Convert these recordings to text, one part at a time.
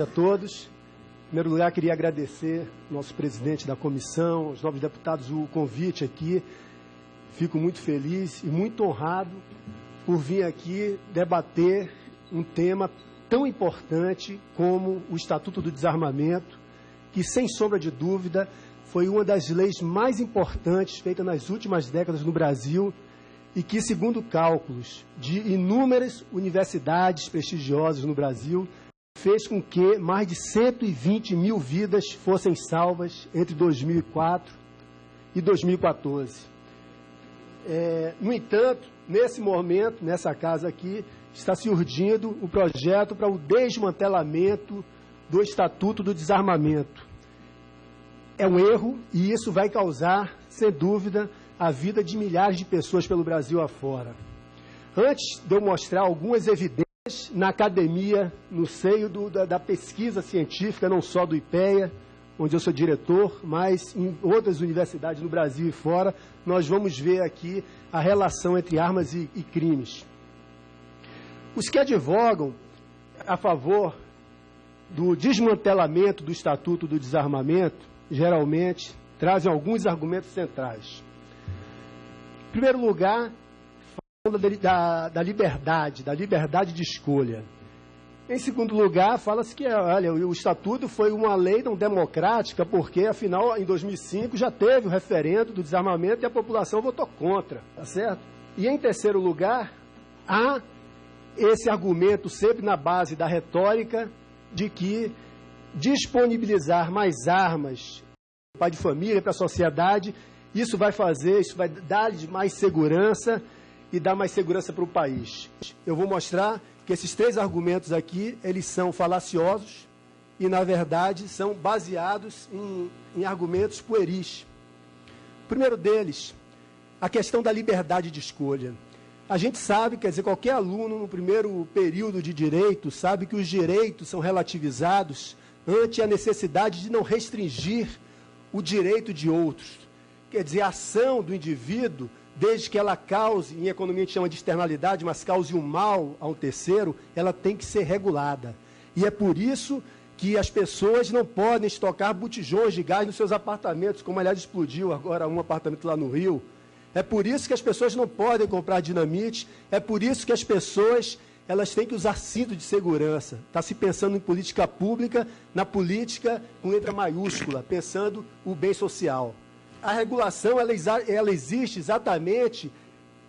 A todos. Em primeiro lugar, queria agradecer ao nosso presidente da comissão, aos novos deputados, o convite aqui. Fico muito feliz e muito honrado por vir aqui debater um tema tão importante como o Estatuto do Desarmamento, que, sem sombra de dúvida, foi uma das leis mais importantes feitas nas últimas décadas no Brasil e que, segundo cálculos de inúmeras universidades prestigiosas no Brasil, fez com que mais de 120 mil vidas fossem salvas entre 2004 e 2014. No entanto, nesse momento, nessa casa aqui, está se urdindo o projeto para o desmantelamento do Estatuto do Desarmamento. É um erro e isso vai causar, sem dúvida, a vida de milhares de pessoas pelo Brasil afora. Antes de eu mostrar algumas evidências na academia, no seio da pesquisa científica, não só do IPEA, onde eu sou diretor, mas em outras universidades no Brasil e fora, nós vamos ver aqui a relação entre armas e crimes. Os que advogam a favor do desmantelamento do Estatuto do Desarmamento, geralmente, trazem alguns argumentos centrais. Em primeiro lugar, da liberdade de escolha. Em segundo lugar, fala-se que o Estatuto foi uma lei não democrática, porque, afinal, em 2005 já teve o referendo do desarmamento e a população votou contra, tá certo? E, em terceiro lugar, há esse argumento sempre na base da retórica de que disponibilizar mais armas para o pai de família, para a sociedade, isso vai dar mais segurança e dar mais segurança para o país. Eu vou mostrar que esses três argumentos aqui, eles são falaciosos e, na verdade, são baseados em argumentos pueris. O primeiro deles, a questão da liberdade de escolha. A gente sabe, quer dizer, qualquer aluno no primeiro período de direito sabe que os direitos são relativizados ante a necessidade de não restringir o direito de outros. Quer dizer, a ação do indivíduo, desde que ela cause, em economia a gente chama de externalidade, mas cause um mal a um terceiro, ela tem que ser regulada. E é por isso que as pessoas não podem estocar botijões de gás nos seus apartamentos, como aliás explodiu agora um apartamento lá no Rio. É por isso que as pessoas não podem comprar dinamite, é por isso que as pessoas elas têm que usar cinto de segurança. Está se pensando em política pública, na política com letra maiúscula, pensando o bem social. A regulação ela existe exatamente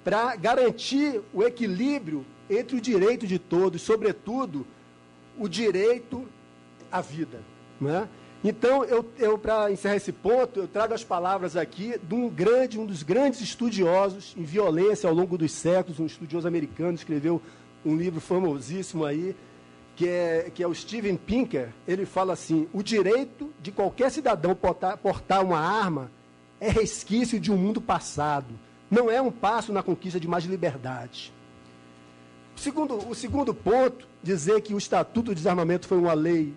para garantir o equilíbrio entre o direito de todos, sobretudo o direito à vida. Não é? Então, para encerrar esse ponto, eu trago as palavras aqui de um dos grandes estudiosos em violência ao longo dos séculos, um estudioso americano, escreveu um livro famosíssimo aí, que é o Steven Pinker. Ele fala assim: o direito de qualquer cidadão portar uma arma é resquício de um mundo passado, não é um passo na conquista de mais liberdade. O segundo ponto, dizer que o Estatuto do Desarmamento foi uma lei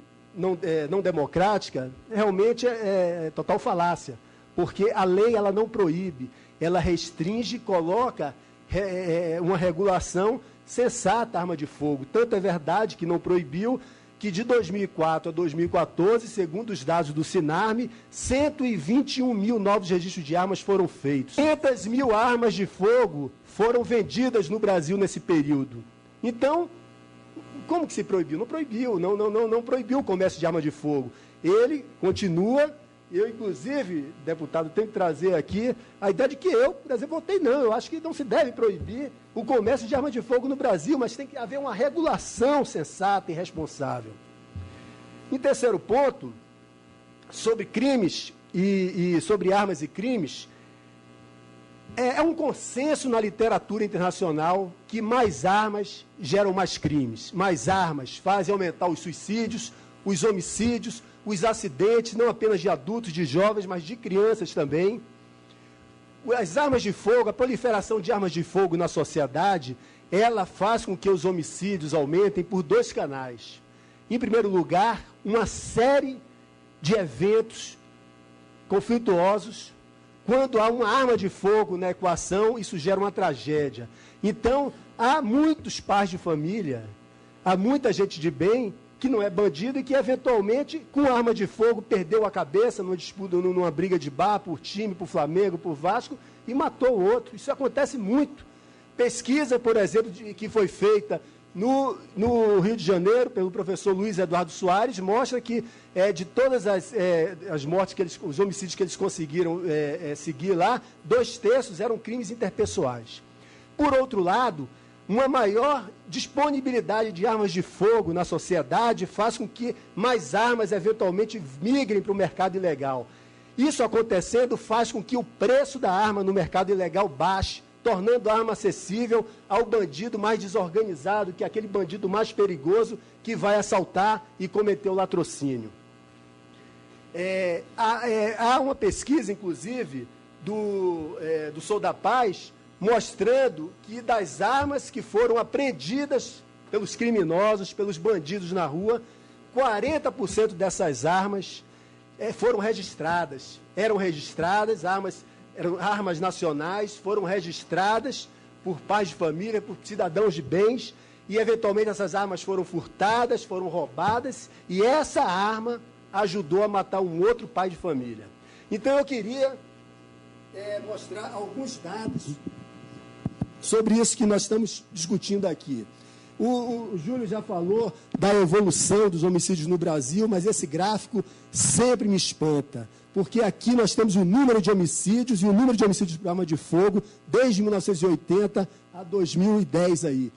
não democrática, realmente é total falácia, porque a lei ela não proíbe, ela restringe, coloca uma regulação sensata à arma de fogo. Tanto é verdade que não proibiu, que de 2004 a 2014, segundo os dados do Sinarme, 121 mil novos registros de armas foram feitos. 500 mil armas de fogo foram vendidas no Brasil nesse período. Então, como que se proibiu? Não proibiu, não proibiu o comércio de arma de fogo. Ele continua. Eu, inclusive, deputado, tenho que trazer aqui a ideia de que eu, por exemplo, votei não. Eu acho que não se deve proibir o comércio de armas de fogo no Brasil, mas tem que haver uma regulação sensata e responsável. Em terceiro ponto, sobre crimes e sobre armas e crimes, é um consenso na literatura internacional que mais armas geram mais crimes. Mais armas fazem aumentar os suicídios, os homicídios, os acidentes, não apenas de adultos, de jovens, mas de crianças também. As armas de fogo, a proliferação de armas de fogo na sociedade, ela faz com que os homicídios aumentem por dois canais. Em primeiro lugar, uma série de eventos conflituosos. Quando há uma arma de fogo na equação, isso gera uma tragédia. Então, há muitos pais de família, há muita gente de bem que não é bandido e que, eventualmente, com arma de fogo, perdeu a cabeça numa disputa, numa briga de bar, por time, por Flamengo, por Vasco, e matou o outro. Isso acontece muito. Pesquisa, por exemplo, que foi feita no Rio de Janeiro, pelo professor Luiz Eduardo Soares, mostra que de todas as mortes, os homicídios que eles conseguiram seguir lá, 2/3 eram crimes interpessoais. Por outro lado, uma maior disponibilidade de armas de fogo na sociedade faz com que mais armas eventualmente migrem para o mercado ilegal. Isso acontecendo faz com que o preço da arma no mercado ilegal baixe, tornando a arma acessível ao bandido mais desorganizado, que é aquele bandido mais perigoso que vai assaltar e cometer o latrocínio. Há uma pesquisa, inclusive, do Sou da Paz, mostrando que das armas que foram apreendidas pelos criminosos, pelos bandidos na rua, 40% dessas armas foram registradas. Eram armas nacionais, foram registradas por pais de família, por cidadãos de bens, e eventualmente essas armas foram furtadas, foram roubadas, e essa arma ajudou a matar um outro pai de família. Então eu queria mostrar alguns dados sobre isso que nós estamos discutindo aqui. O Júlio já falou da evolução dos homicídios no Brasil, mas esse gráfico sempre me espanta, porque aqui nós temos o número de homicídios, e o número de homicídios por arma de fogo, desde 1980 a 2010 aí.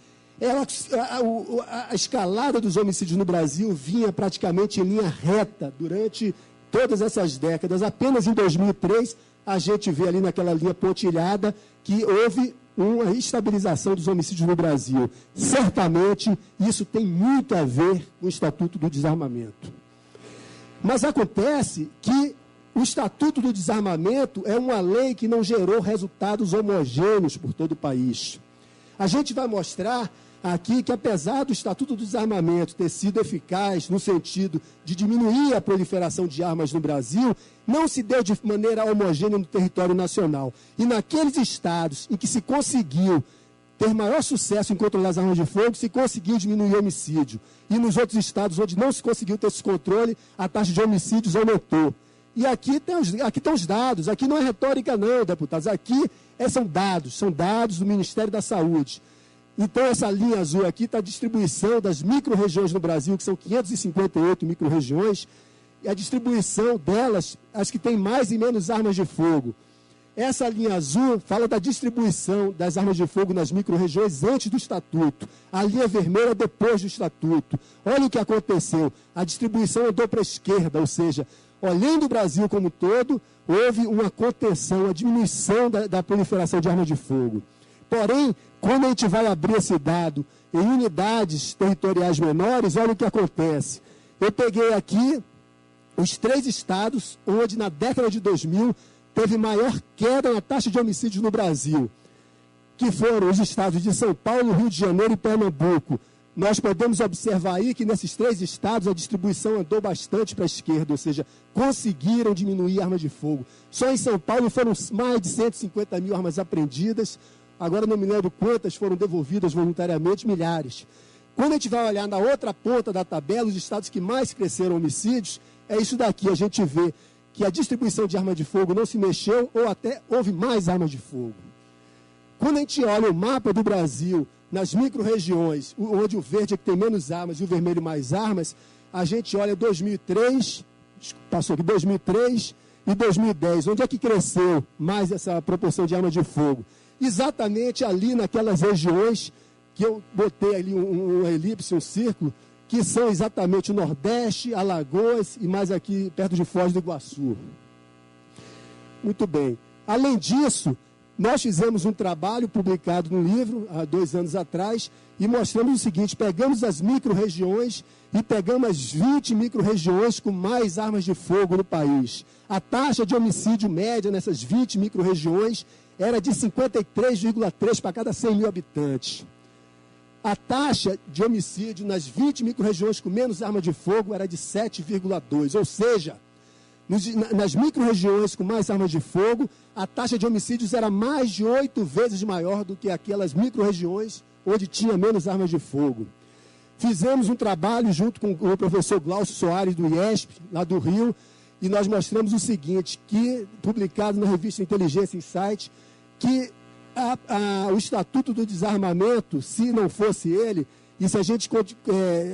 A escalada dos homicídios no Brasil vinha praticamente em linha reta durante todas essas décadas. Apenas em 2003, a gente vê ali naquela linha pontilhada que houve uma estabilização dos homicídios no Brasil. Certamente, isso tem muito a ver com o Estatuto do Desarmamento. Mas acontece que o Estatuto do Desarmamento é uma lei que não gerou resultados homogêneos por todo o país. A gente vai mostrar aqui que, apesar do Estatuto do Desarmamento ter sido eficaz no sentido de diminuir a proliferação de armas no Brasil, não se deu de maneira homogênea no território nacional. E naqueles estados em que se conseguiu ter maior sucesso em controlar as armas de fogo, se conseguiu diminuir o homicídio. E nos outros estados onde não se conseguiu ter esse controle, a taxa de homicídios aumentou. E aqui estão os dados, aqui não é retórica não, deputados, aqui são dados do Ministério da Saúde. Então, essa linha azul aqui está a distribuição das micro-regiões no Brasil, que são 558 micro-regiões, e a distribuição delas, as que têm mais e menos armas de fogo. Essa linha azul fala da distribuição das armas de fogo nas micro-regiões antes do Estatuto. A linha vermelha depois do Estatuto. Olha o que aconteceu. A distribuição andou para a esquerda, ou seja, olhando o Brasil como um todo, houve uma contenção, uma diminuição da proliferação de armas de fogo. Porém, quando a gente vai abrir esse dado em unidades territoriais menores, olha o que acontece. Eu peguei aqui os 3 estados onde, na década de 2000, teve maior queda na taxa de homicídios no Brasil, que foram os estados de São Paulo, Rio de Janeiro e Pernambuco. Nós podemos observar aí que nesses 3 estados a distribuição andou bastante para a esquerda, ou seja, conseguiram diminuir armas de fogo. Só em São Paulo foram mais de 150 mil armas apreendidas. Agora não me lembro quantas foram devolvidas voluntariamente, milhares. Quando a gente vai olhar na outra ponta da tabela, os estados que mais cresceram homicídios, é isso daqui. A gente vê que a distribuição de armas de fogo não se mexeu ou até houve mais armas de fogo. Quando a gente olha o mapa do Brasil, nas micro-regiões, onde o verde é que tem menos armas e o vermelho mais armas, a gente olha 2003, passou aqui 2003 e 2010. Onde é que cresceu mais essa proporção de armas de fogo? Exatamente ali naquelas regiões que eu botei ali uma elipse, um círculo, que são exatamente o Nordeste, Alagoas e mais aqui perto de Foz do Iguaçu. Muito bem. Além disso, nós fizemos um trabalho publicado no livro, há 2 anos atrás, e mostramos o seguinte: pegamos as micro-regiões e pegamos as 20 micro-regiões com mais armas de fogo no país. A taxa de homicídio média nessas 20 micro-regiões era de 53,3 para cada 100 mil habitantes. A taxa de homicídio nas 20 micro-regiões com menos arma de fogo era de 7,2. Ou seja, nas micro-regiões com mais armas de fogo, a taxa de homicídios era mais de 8 vezes maior do que aquelas micro-regiões onde tinha menos armas de fogo. Fizemos um trabalho junto com o professor Glaucio Soares, do IESP, lá do Rio, e nós mostramos o seguinte, que, publicado na revista Inteligência Insight, que o Estatuto do Desarmamento, se não fosse ele, e se a gente,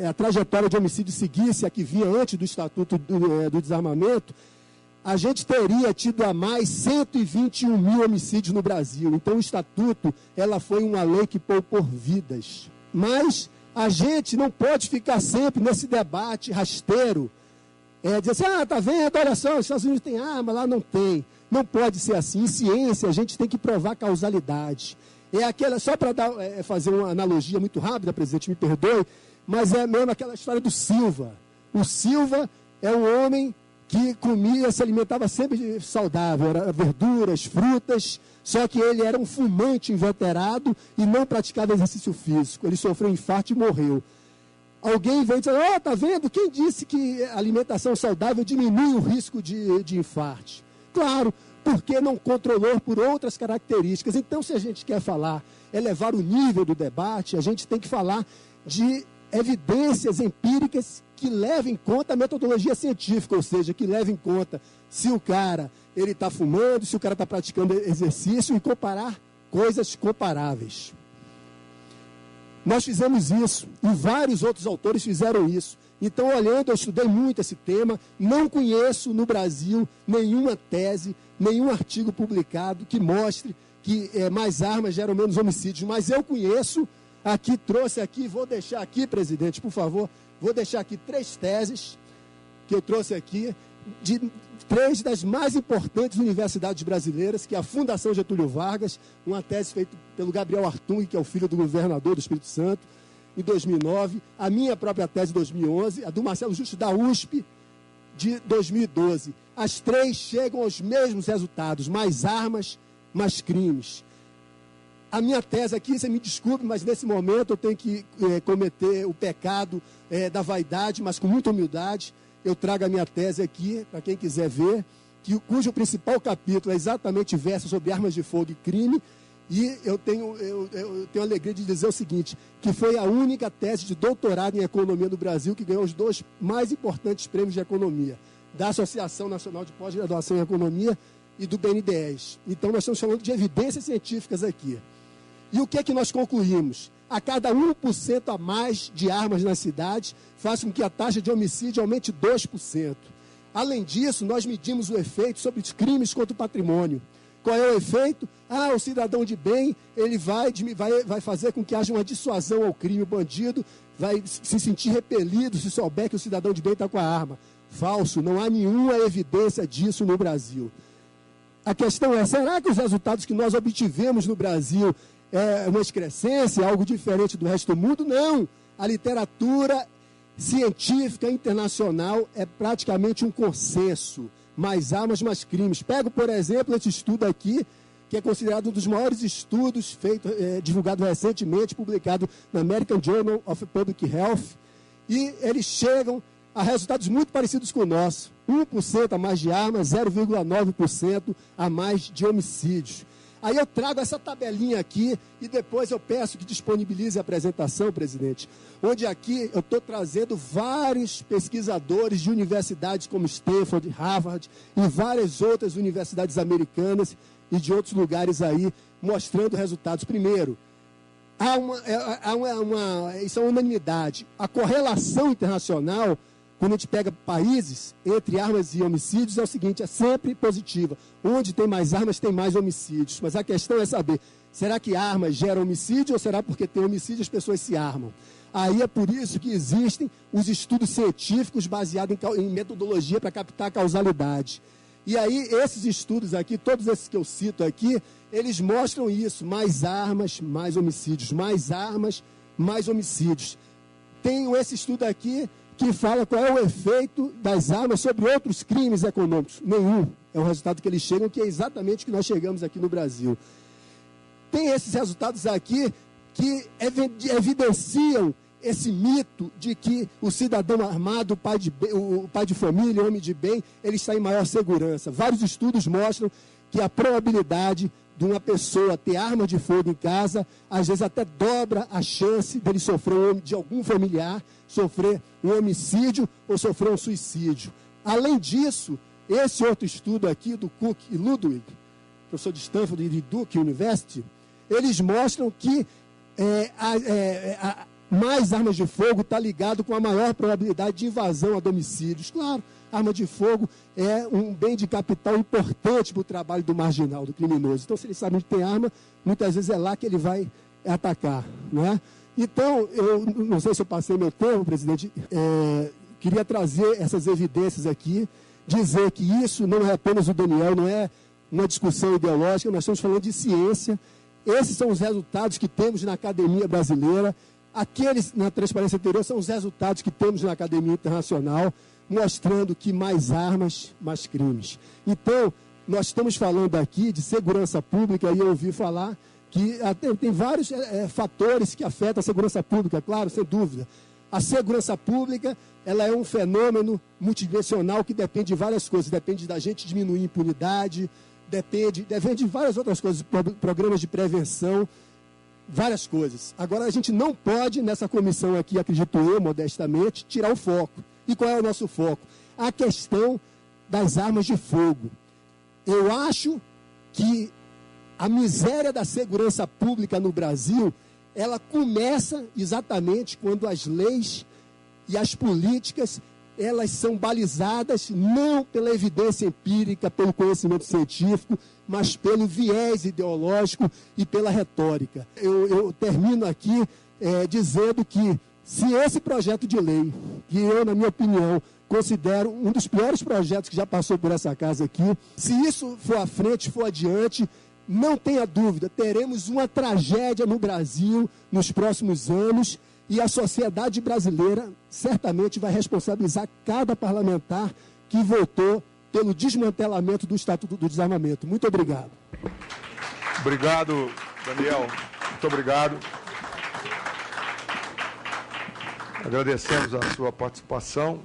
a trajetória de homicídio seguisse a que vinha antes do Estatuto do Desarmamento, a gente teria tido a mais 121 mil homicídios no Brasil. Então, o Estatuto, ela foi uma lei que poupou vidas. Mas a gente não pode ficar sempre nesse debate rasteiro, dizer assim, tá vendo, olha só, os Estados Unidos têm arma, lá não tem. Não pode ser assim. Em ciência, a gente tem que provar causalidade. Só para fazer uma analogia muito rápida, presidente, me perdoe, mas é mesmo aquela história do Silva. O Silva é um homem que comia, se alimentava sempre saudável, era verduras, frutas, só que ele era um fumante inveterado e não praticava exercício físico. Ele sofreu um infarto e morreu. Alguém vem dizer, tá vendo? Quem disse que a alimentação saudável diminui o risco de infarto? Claro, porque não controlou por outras características. Então, se a gente quer falar, elevar o nível do debate, a gente tem que falar de evidências empíricas que levem em conta a metodologia científica, ou seja, que levem em conta se o cara está fumando, se o cara está praticando exercício e comparar coisas comparáveis. Nós fizemos isso e vários outros autores fizeram isso. Então, olhando, eu estudei muito esse tema, não conheço no Brasil nenhuma tese, nenhum artigo publicado que mostre que mais armas geram menos homicídios, mas eu conheço, trouxe aqui, vou deixar aqui, presidente, por favor, vou deixar aqui 3 teses que eu trouxe aqui, de 3 das mais importantes universidades brasileiras, que é a Fundação Getúlio Vargas, uma tese feita pelo Gabriel Artung, que é o filho do governador do Espírito Santo, em 2009, a minha própria tese de 2011, a do Marcelo Justo da USP, de 2012. As 3 chegam aos mesmos resultados, mais armas, mais crimes. A minha tese aqui, você me desculpe, mas nesse momento eu tenho que cometer o pecado da vaidade, mas com muita humildade. Eu trago a minha tese aqui, para quem quiser ver, cujo principal capítulo é exatamente verso sobre armas de fogo e crime. E eu tenho a alegria de dizer o seguinte, que foi a única tese de doutorado em economia do Brasil que ganhou os 2 mais importantes prêmios de economia, da Associação Nacional de Pós-Graduação em Economia e do BNDES. Então, nós estamos falando de evidências científicas aqui. E o que é que nós concluímos? A cada 1% a mais de armas nas cidades faz com que a taxa de homicídio aumente 2%. Além disso, nós medimos o efeito sobre os crimes contra o patrimônio. Qual é o efeito? O cidadão de bem, ele vai fazer com que haja uma dissuasão ao crime. O bandido vai se sentir repelido se souber que o cidadão de bem está com a arma. Falso, não há nenhuma evidência disso no Brasil. A questão é, será que os resultados que nós obtivemos no Brasil é uma excrescência, algo diferente do resto do mundo? Não. A literatura científica internacional é praticamente um consenso. Mais armas, mais crimes. Pego, por exemplo, esse estudo aqui, que é considerado um dos maiores estudos divulgado recentemente, publicado na American Journal of Public Health, e eles chegam a resultados muito parecidos com o nosso. 1% a mais de armas, 0,9% a mais de homicídios. Aí eu trago essa tabelinha aqui e depois eu peço que disponibilize a apresentação, presidente, onde aqui eu estou trazendo vários pesquisadores de universidades como Stanford, Harvard e várias outras universidades americanas e de outros lugares aí, mostrando resultados. Primeiro, isso é uma unanimidade. A correlação internacional, quando a gente pega países entre armas e homicídios, é o seguinte, é sempre positiva. Onde tem mais armas, tem mais homicídios. Mas a questão é saber, será que armas geram homicídio ou será porque tem homicídio as pessoas se armam? Aí é por isso que existem os estudos científicos baseados em metodologia para captar a causalidade. E aí esses estudos aqui, todos esses que eu cito aqui, eles mostram isso, mais armas, mais homicídios, mais armas, mais homicídios. Tenho esse estudo aqui que fala qual é o efeito das armas sobre outros crimes econômicos. Nenhum. É o resultado que eles chegam, que é exatamente o que nós chegamos aqui no Brasil. Tem esses resultados aqui que evidenciam esse mito de que o cidadão armado, o pai de família, o homem de bem, ele está em maior segurança. Vários estudos mostram que a probabilidade de uma pessoa ter arma de fogo em casa, às vezes até dobra a chance dele sofrer de algum familiar, sofrer um homicídio ou sofrer um suicídio. Além disso, esse outro estudo aqui do Cook e Ludwig, professor de Stanford e de Duke University, eles mostram que mais armas de fogo está ligado com a maior probabilidade de invasão a domicílios. Claro, arma de fogo é um bem de capital importante para o trabalho do marginal, do criminoso. Então, se ele sabe onde tem arma, muitas vezes é lá que ele vai atacar, não é? Então, eu não sei se eu passei meu tempo, presidente, queria trazer essas evidências aqui, dizer que isso não é apenas o Daniel, não é uma discussão ideológica, nós estamos falando de ciência. Esses são os resultados que temos na academia brasileira. Aqueles na transparência anterior são os resultados que temos na academia internacional, mostrando que mais armas, mais crimes. Então, nós estamos falando aqui de segurança pública, e eu ouvi falar que tem vários fatores que afetam a segurança pública, claro, sem dúvida. A segurança pública, ela é um fenômeno multidimensional que depende de várias coisas. Depende da gente diminuir a impunidade, depende de várias outras coisas, programas de prevenção, várias coisas. Agora, a gente não pode, nessa comissão aqui, acredito eu, modestamente, tirar o foco. E qual é o nosso foco? A questão das armas de fogo. Eu acho que a miséria da segurança pública no Brasil, ela começa exatamente quando as leis e as políticas, elas são balizadas não pela evidência empírica, pelo conhecimento científico, mas pelo viés ideológico e pela retórica. Eu termino aqui dizendo que se esse projeto de lei, que eu, na minha opinião, considero um dos piores projetos que já passou por essa casa aqui, se isso for à frente, for adiante, não tenha dúvida, teremos uma tragédia no Brasil nos próximos anos, e a sociedade brasileira certamente vai responsabilizar cada parlamentar que votou pelo desmantelamento do Estatuto do Desarmamento. Muito obrigado. Obrigado, Daniel. Muito obrigado. Agradecemos a sua participação.